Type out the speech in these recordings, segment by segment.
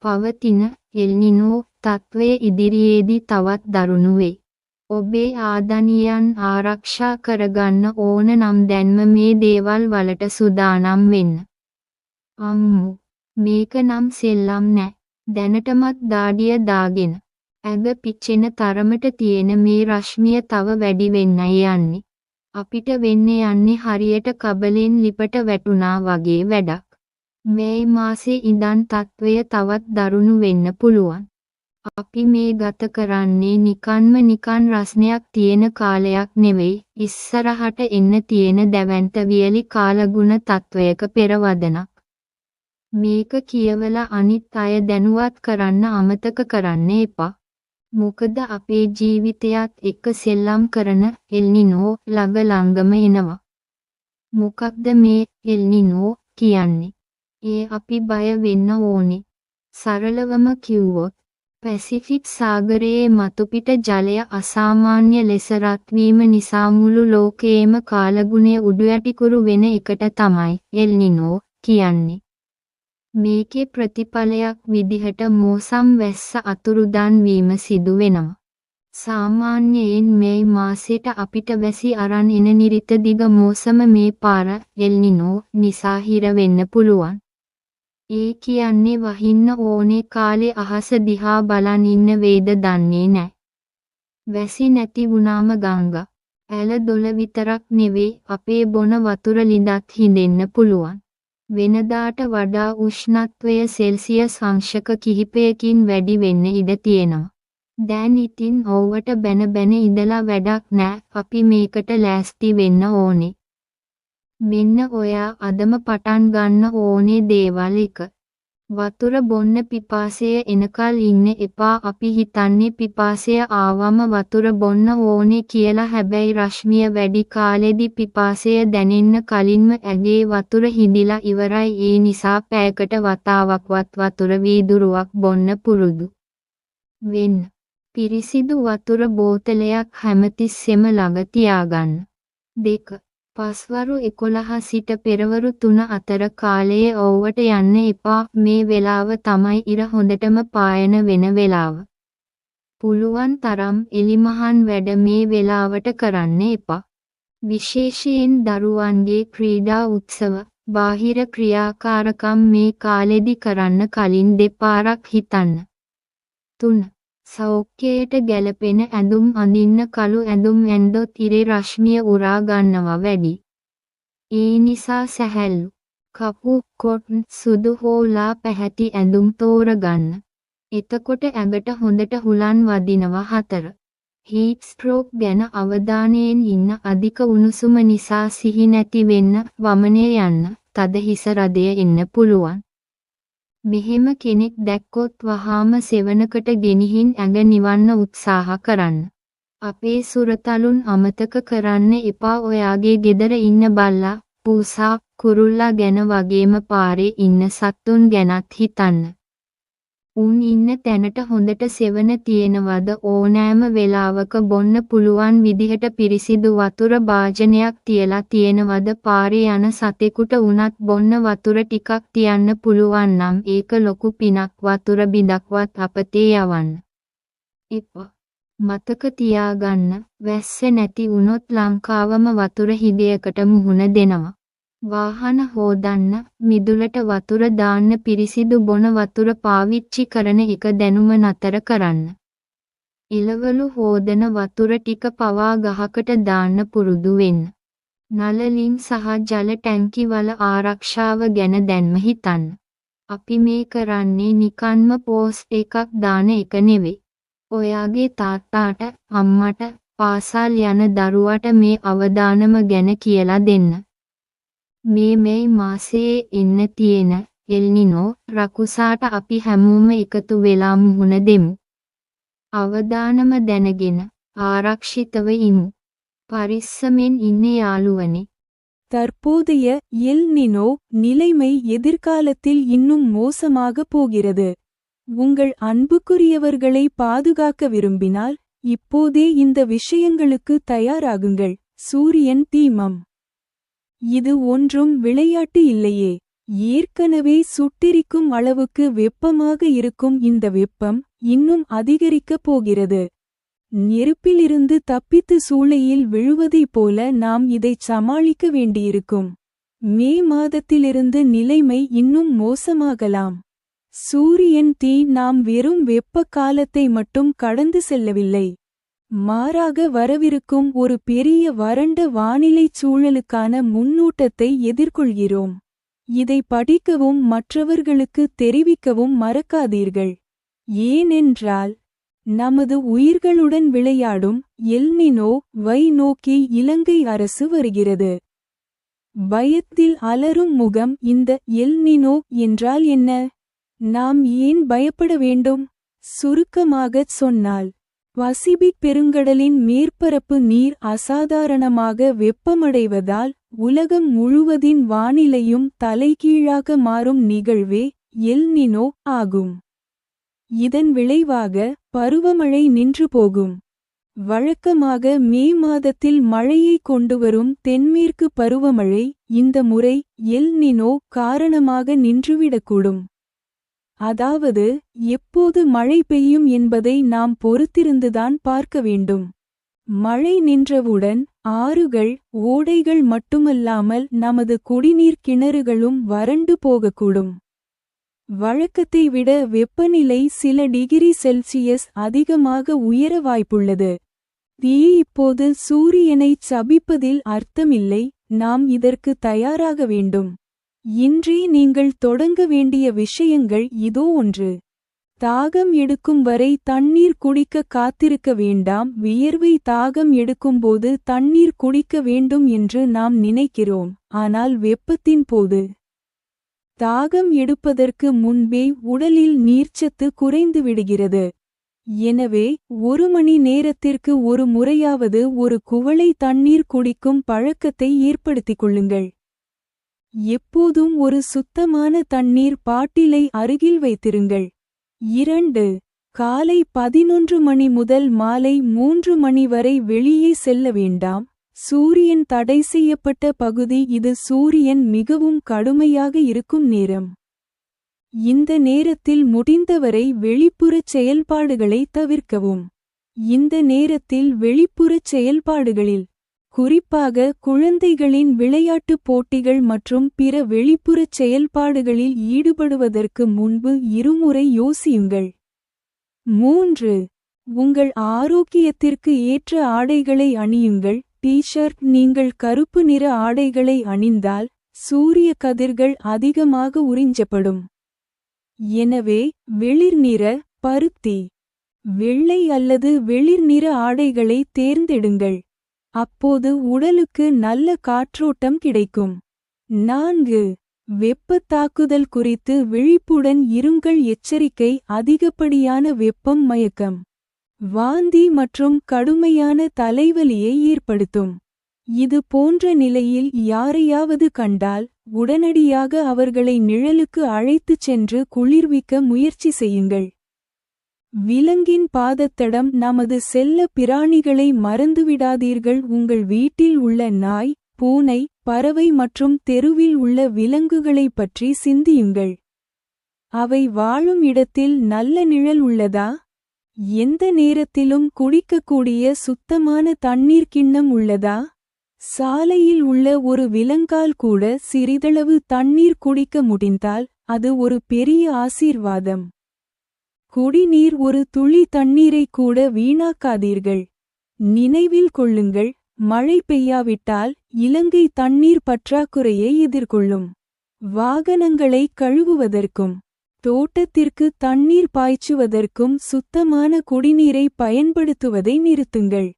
පවතින එල්නිනෝ තත්ත්වය ඉදිරියේදී තවත් දරුණු වෙයි. ඔබේ ආදනියන් ආරක්ෂා කරගන්න ඕන නම් දැන්ම මේ දේවල් වලට සූදානම් වෙන්න. අම්මෝ මේක නම් සෙල්ලම් නෑ. දැනටමත් දාඩිය දාගෙන ඇඟ පිච්චෙන තරමට තියෙන මේ රශ්මිය තව වැඩි වෙන්නයි යන්නේ. අපිට වෙන්නේ යන්නේ හරියට කබලෙන් ලිපට වැටුණා වගේ වැඩක්. මේ මාසේ ඉඳන් තත්ත්වය තවත් දරුණු වෙන්න පුළුවන්. අපි මේ ගත කරන්නේ නිකන් රස්නයක් තියෙන කාලයක් නෙවෙයි, ඉස්සරහට එන්න තියෙන දැවැන්ත වියලි කාලගුණ තත්ත්වයක පෙරවදනක්. මේක කියවලා අනිත් අය දැනුවත් කරන්න අමතක කරන්න එපා. මොකද අපේ ජීවිතයත් එක්ක සෙල්ලම් කරන එල්නිනෝ ළඟම එනවා. මොකක්ද මේ එල්නිනෝ කියන්නේ? ඒ අපි බය වෙන්න ඕනේ. සරලවම කිව්වොත් පැසිෆික් සාගරයේ මතුපිට ජලය අසාමාන්‍ය ලෙස රත් වීම නිසා මුළු ලෝකයේම කාලගුණය උඩුයටිකුරු වෙන එකට තමයි එල්නිනෝ කියන්නේ. මේකේ ප්‍රතිඵලයක් විදිහට මෝසම් වැස්ස අතුරුදන් වීම සිදු වෙනවා. සාමාන්‍යයෙන් මේ මාසෙට අපිට වැසි අරන් එන නිරිත දිග මෝසම මේ පාර එල්නිනෝ නිසා හිර වෙන්න පුළුවන්. ඒ කියන්නේ වහින්න ඕනේ කාලේ අහස දිහා බලන් ඉන්න වේද දන්නේ නෑ. වැසි නැති වුණාම ගංගා ඇල දොළ විතරක් නෙවෙයි අපේ බොන වතුර ලිඳත් හිඳෙන්න පුළුවන්. වෙනදාට වඩා උෂ්ණත්වය සෙල්සියස් අංශක කිහිපයකින් වැඩි වෙන්න ඉඩ තියෙනවා. දැන් ඉතින් ඕවට බැන ඉඳලා වැඩක් නෑ. අපි මේකට ලෑස්ති වෙන්න ඕනේ. මෙන්න ඔයා අදම පටන් ගන්න ඕනේ දේවල් එක. වතුර බොන්න පිපාසය එනකල් ඉන්න එපා. අපි හිතන්නේ පිපාසය ආවම වතුර බොන්න ඕනේ කියලා. හැබැයි රශ්මිය වැඩි කාලෙදි පිපාසය දැනෙන්න කලින්ම ඇගේ වතුර හිඳිලා ඉවරයි. ඒ නිසා පැයකට වතාවක්වත් වතුර වීදුරුවක් බොන්න පුරුදු වෙන්න. පිරිසිදු වතුර බෝතලයක් හැමතිස්සෙම ළඟ තියාගන්න. 2. පස්වරු 11 සිට පෙරවරු 3 අතර කාලයේ ඕවට යන්න එපා. මේ වෙලාව තමයි ඉර හොඳටම පායන වෙන වෙලාව. පුළුවන් තරම් එලිමහන් වැඩ මේ වෙලාවට කරන්න එපා. විශේෂයෙන් දරුවන්ගේ ක්‍රීඩා උත්සව, බාහිර ක්‍රියාකාරකම් මේ කාලෙදි කරන්න කලින් දෙපාරක් හිතන්න. 3. සෞඛ්‍යයට ගැලපෙන ඇඳුම් අඳින්න. කළු ඇඳුම් ඇන්දොත් ඉරේ රශ්මිය උරා ගන්නවා වැඩි. ඒ නිසා සැහැල්ලු කපු කොට්න් සුදු හෝලා පැහැති ඇඳුම් තෝරගන්න. එතකොට ඇඟට හොඳට හුලන් වදිනවා. 4. හීට් ස්ට්‍රෝක් ගැන අවධානයෙන් ඉන්න. අධික උණුසුම නිසා සිහි නැති වෙන්න, වමනේ යන්න, තද හිස රදය එන්න පුළුවන්. මෙහෙම කෙනෙක් දැක්කොත් වහාම සෙවණකට ගෙනිහින් ඇඟ නිවන්න උත්සාහ කරන්න. අපේ සුරතලුන් අමතක කරන්න එපා. ඔයාගේ ගෙදර ඉන්න බල්ලා, පූසා, කුරුල්ලා ගැන වගේම පාරේ ඉන්න සත්තුන් ගැනත් හිතන්න. උන් ඉන්න තැනට හොඳට සෙවණ තියෙනවද? ඕනෑම වෙලාවක බොන්න පුළුවන් විදිහට පිරිසිදු වතුර භාජනයක් තියලා තියෙනවද? පාරේ යන සතෙකුට උනත් බොන්න වතුර ටිකක් තියන්න පුළුවන් නම් ඒක ලොකු පිනක්. වතුර බිඳක්වත් අපතේ යවන්න එපා. මතක තියාගන්න, වැස්ස නැති වුණොත් ලංකාවම වතුර හිගයකට මුහුණ දෙනවා. වාහන හෝදන්න, මිදුලට වතුර දාන්න, පිරිසිදු බොන වතුර පාවිච්චි කරන එක දැනුම නතර කරන්න. එළවලු හෝදන වතුර ටික පවා ගහකට දාන්න පුරුදු වෙන්න. නළලින් සහ ජල ටැංකි වල ආරක්ෂාව ගැන දැන්ම හිතන්න. අපි මේ කරන්නේ නිකන්ම පෝස්ට් එකක් දාන එක නෙවෙයි. ඔයාගේ තාත්තාට, අම්මට, පාසල් යන දරුවට මේ අවදානම ගැන කියලා දෙන්න. මේ මාසයේ එන්න තියෙන එල්නිනෝ රකුසාට අපි හැමෝම එකතු වෙලා මුහුණ දෙමු. අවදානම දැනගෙන ආරක්ෂිතව ඉමු. பரிස්සமென் இன்னே ஆளுவனே. தற்போதைய எல் நினோ நிலைமை எதிர்காலத்தில் இன்னும் மோசமாக போகிறது. உங்கள் அன்புக்குரியவர்களை பாதுகாக்க விரும்பினால் இப்போதே இந்த விஷயங்களுக்கு தயாராகுங்கள். சூரியன் தீமம். இது ஒன்றும் விளையாட்டு இல்லையே. ஏற்கனவே சுட்டெரிக்கும் அளவுக்கு வெப்பமாக இருக்கும் இந்த வெப்பம் இன்னும் அதிகரிக்கப் போகிறது. நெருப்பிலிருந்து தப்பித்து சூளையில் விழுவதைப் போல நாம் இதைச் சமாளிக்க வேண்டியிருக்கும். மே மாதத்திலிருந்து நிலைமை இன்னும் மோசமாகலாம். சூரியன் தீ நாம் வெறும் வெப்ப காலத்தை மட்டும் கடந்து செல்லவில்லை. மாறாக வரவிருக்கும் ஒரு பெரிய வறண்ட வானிலைச் சூழலுக்கான முன்னூட்டத்தை எதிர்கொள்கிறோம். இதை படிக்கவும் மற்றவர்களுக்கு தெரிவிக்கவும் மறக்காதீர்கள். ஏனென்றால் நமது உயிர்களுடன் விளையாடும் எல் நினோ வை நோக்கி இலங்கை அரசு வருகிறது. பயத்தில் அலறும் முகம். இந்த எல் நினோ என்றால் என்ன? நாம் ஏன் பயப்பட வேண்டும்? சுருக்கமாகச் சொன்னால், பசிபிக் பெருங்கடலின் மேற்பரப்பு நீர் அசாதாரணமாக வெப்பமடைவதால் உலகம் முழுவதின் வானிலையும் தலைகீழாக மாறும் நிகழ்வே எல் நினோ ஆகும். இதன் விளைவாக பருவமழை நின்று போகும். வழக்கமாக மே மாதத்தில் மழையை கொண்டுவரும் தென்மேற்கு பருவமழை இந்த முறை எல் நினோ காரணமாக நின்றுவிடக்கூடும். அதாவது எப்போது மழை பெய்யும் என்பதை நாம் பொறுத்திருந்துதான் பார்க்க வேண்டும். மழை நின்றவுடன் ஆறுகள் ஓடைகள் மட்டுமல்லாமல் நமது குடிநீர் கிணறுகளும் வறண்டு போகக்கூடும். வழக்கத்தை விட வெப்பநிலை சில டிகிரி செல்சியஸ் அதிகமாக உயர வாய்ப்புள்ளது. தீ இப்போது சூரியனைச் சபிப்பதில் அர்த்தமில்லை. நாம் இதற்கு தயாராக வேண்டும். இன்றே நீங்கள் தொடங்க வேண்டிய விஷயங்கள் இதோ ஒன்று. தாகம் எடுக்கும் வரை தண்ணீர் குடிக்க காத்திருக்க வேண்டாம். வியர்வை தாகம் எடுக்கும்போது தண்ணீர் குடிக்க வேண்டும் என்று நாம் நினைக்கிறோம். ஆனால் வெப்பத்தின் போது தாகம் எடுப்பதற்கு முன்பே உடலில் நீர்ச்சத்து குறைந்துவிடுகிறது. எனவே 1 மணி நேரத்திற்கு ஒரு முறையாவது ஒரு குவளை தண்ணீர் குடிக்கும் பழக்கத்தை ஏற்படுத்திக் கொள்ளுங்கள். எப்போதும் ஒரு சுத்தமான தண்ணீர் பாட்டிலை அருகில் வைத்திருங்கள். 2. காலை 11 மணி முதல் மாலை 3 மணி வரை வெளியே செல்ல வேண்டாம். சூரியன் தடை செய்யப்பட்ட பகுதி. இது சூரியன் மிகவும் கடுமையாக இருக்கும் நேரம். இந்த நேரத்தில் முடிந்தவரை வெளிப்புறச் செயல்பாடுகளை தவிர்க்கவும். இந்த நேரத்தில் வெளிப்புறச் செயல்பாடுகளில், குறிப்பாக குழந்தைகளின் விளையாட்டுப் போட்டிகள் மற்றும் பிற வெளிப்புறச் செயல்பாடுகளில் ஈடுபடுவதற்கு முன்பு இருமுறை யோசியுங்கள். 3. உங்கள் ஆரோக்கியத்திற்கு ஏற்ற ஆடைகளை அணியுங்கள். டி-ஷர்ட். நீங்கள் கருப்பு நிற ஆடைகளை அணிந்தால் சூரிய கதிர்கள் அதிகமாக உறிஞ்சப்படும். எனவே வெளிர் நிற, பருத்தி, வெள்ளை அல்லது வெளிர் நிற ஆடைகளை தேர்ந்தெடுங்கள். அப்போது உடலுக்கு நல்ல காற்றோட்டம் கிடைக்கும். 4. வெப்பத் தாக்குதல் குறித்து விழிப்புடன் இருங்கள். எச்சரிக்கை. அதிகப்படியான வெப்பம் மயக்கம், வாந்தி மற்றும் கடுமையான தலைவலியை ஏற்படுத்தும். இது போன்ற நிலையில் யாரையாவது கண்டால் உடனடியாக அவர்களை நிழலுக்கு அழைத்துச் சென்று குளிர்விக்க முயற்சி செய்யுங்கள். விலங்கின் பாதத்தடம். நமது செல்ல பிராணிகளை மறந்துவிடாதீர்கள். உங்கள் வீட்டில் உள்ள நாய், பூனை, பறவை மற்றும் தெருவில் உள்ள விலங்குகளைப் பற்றி சிந்தியுங்கள். அவை வாழும் இடத்தில் நல்ல நிழல் உள்ளதா? எந்த நேரத்திலும் குடிக்கக்கூடிய சுத்தமான தண்ணீர் கிண்ணம் உள்ளதா? சாலையில் உள்ள ஒரு விலங்கால் கூட சிறிதளவு தண்ணீர் குடிக்க முடிந்தால் அது ஒரு பெரிய ஆசீர்வாதம். குடிநீர். ஒரு துளி தண்ணீரை கூட வீணாக்காதீர்கள். நினைவில் கொள்ளுங்கள், மழை பெய்யாவிட்டால் இலங்கை தண்ணீர் பற்றாக்குறையை எதிர்கொள்ளும். வாகனங்களை கழுவுவதற்கும் தோட்டத்திற்கு தண்ணீர் பாய்ச்சுவதற்கும் சுத்தமான குடிநீரை பயன்படுத்துவதை நிறுத்துங்கள்.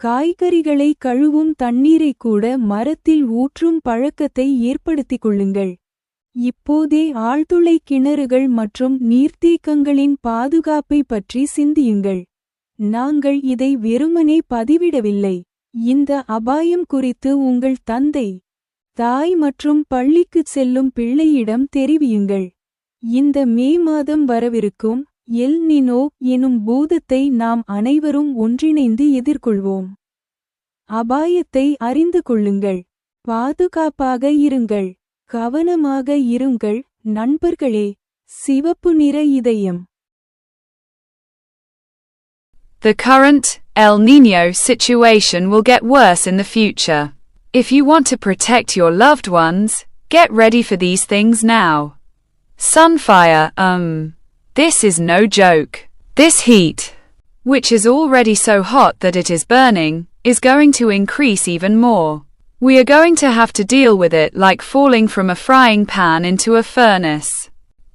காய்கறிகளை கழுவும் தண்ணீரை கூட மரத்தில் ஊற்றும் பழக்கத்தை ஏற்படுத்திக் கொள்ளுங்கள். இப்போதே ஆழ்துளை கிணறுகள் மற்றும் நீர்த்தேக்கங்களின் பாதுகாப்பை பற்றி சிந்தியுங்கள். நாங்கள் இதை வெறுமனே பதிவிடவில்லை. இந்த அபாயம் குறித்து உங்கள் தந்தை, தாய் மற்றும் பள்ளிக்குச் செல்லும் பிள்ளையிடம் தெரிவியுங்கள். இந்த மே மாதம் வரவிருக்கும் எல் நினோ எனும் பூதத்தை நாம் அனைவரும் ஒன்றிணைந்து எதிர்கொள்வோம். அபாயத்தை அறிந்து கொள்ளுங்கள். பாதுகாப்பாக இருங்கள். கவனமாக இருங்கள் நண்பர்களே. சிவப்பு நிற இதயம். The current El Niño situation will get worse in the future. If you want to protect your loved ones, get ready for these things now. Sunfire, this is no joke. This heat, which is already so hot that it is burning, is going to increase even more. We are going to have to deal with it like falling from a frying pan into a furnace.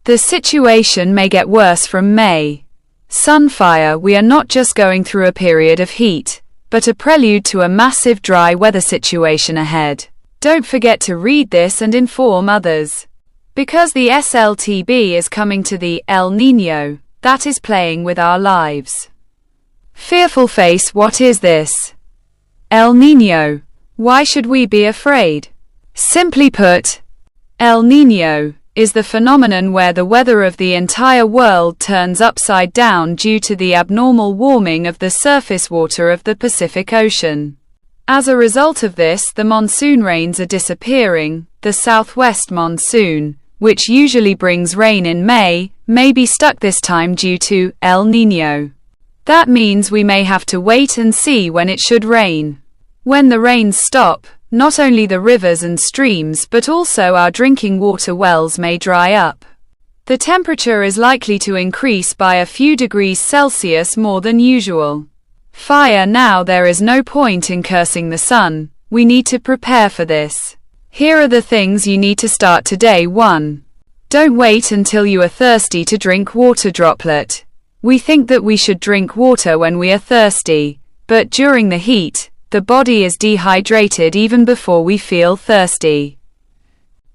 The situation may get worse from May. Sunfire, we are not just going through a period of heat, but a prelude to a massive dry weather situation ahead. Don't forget to read this and inform others. Because the SLTB is coming to the El Niño, that is playing with our lives. Fearful face, what is this? El Niño. Why should we be afraid? Simply put, El Niño is the phenomenon where the weather of the entire world turns upside down due to the abnormal warming of the surface water of the Pacific Ocean. As a result of this, the monsoon rains are disappearing. The southwest monsoon, which usually brings rain in may be stuck this time due to El Niño. That means we may have to wait and see when it should rain. When the rains stop, not only the rivers and streams but also our drinking water wells may dry up. The temperature is likely to increase by a few degrees Celsius more than usual. Fire, now there is no point in cursing the sun, we need to prepare for this. Here are the things you need to start today. 1. Don't wait until you are thirsty to drink water. Droplet. We think that we should drink water when we are thirsty, but during the heat, the body is dehydrated even before we feel thirsty.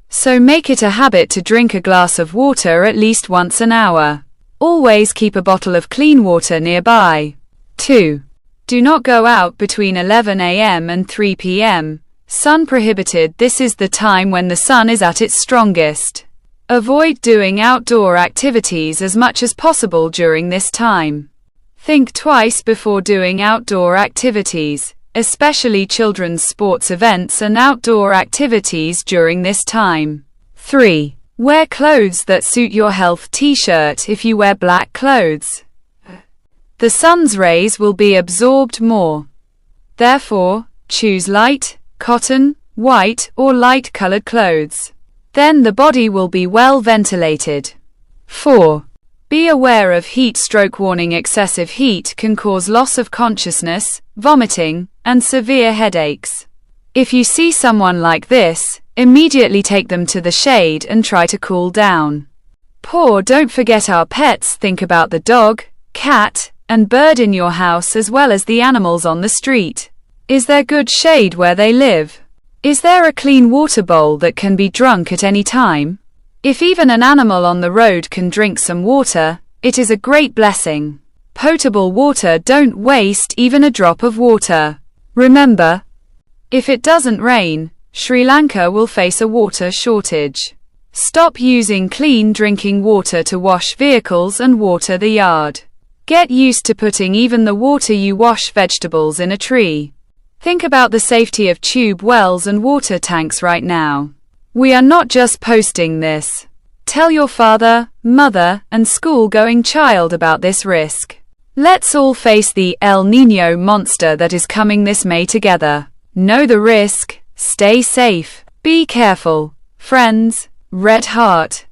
So make it a habit to drink a glass of water at least once an hour. Always keep a bottle of clean water nearby. 2. Do not go out between 11 a.m. and 3 p.m. Sun prohibited. This is the time when the sun is at its strongest. Avoid doing outdoor activities as much as possible during this time. Think twice before doing outdoor activities, especially children's sports events and outdoor activities during this time. 3. Wear clothes that suit your health. T-shirt if you wear black clothes. The sun's rays will be absorbed more. Therefore, choose light, cotton, white, or light-colored clothes. Then the body will be well ventilated. 4. Be aware of heat stroke warning. Excessive heat can cause loss of consciousness, vomiting, and severe headaches. If you see someone like this, immediately take them to the shade and try to cool down. 4. Don't forget our pets. Think about the dog, cat, and bird in your house as well as the animals on the street. Is there good shade where they live? Is there a clean water bowl that can be drunk at any time? If even an animal on the road can drink some water, it is a great blessing. Potable water. Don't waste even a drop of water. Remember, if it doesn't rain, Sri Lanka will face a water shortage. Stop using clean drinking water to wash vehicles and water the yard. Get used to putting even the water you wash vegetables in a tree. Think about the safety of tube wells and water tanks right now. We are not just posting this. Tell your father, mother, and school-going child about this risk. Let's all face the El Niño monster that is coming this May together. Know the risk, stay safe, be careful. Friends, Red Heart.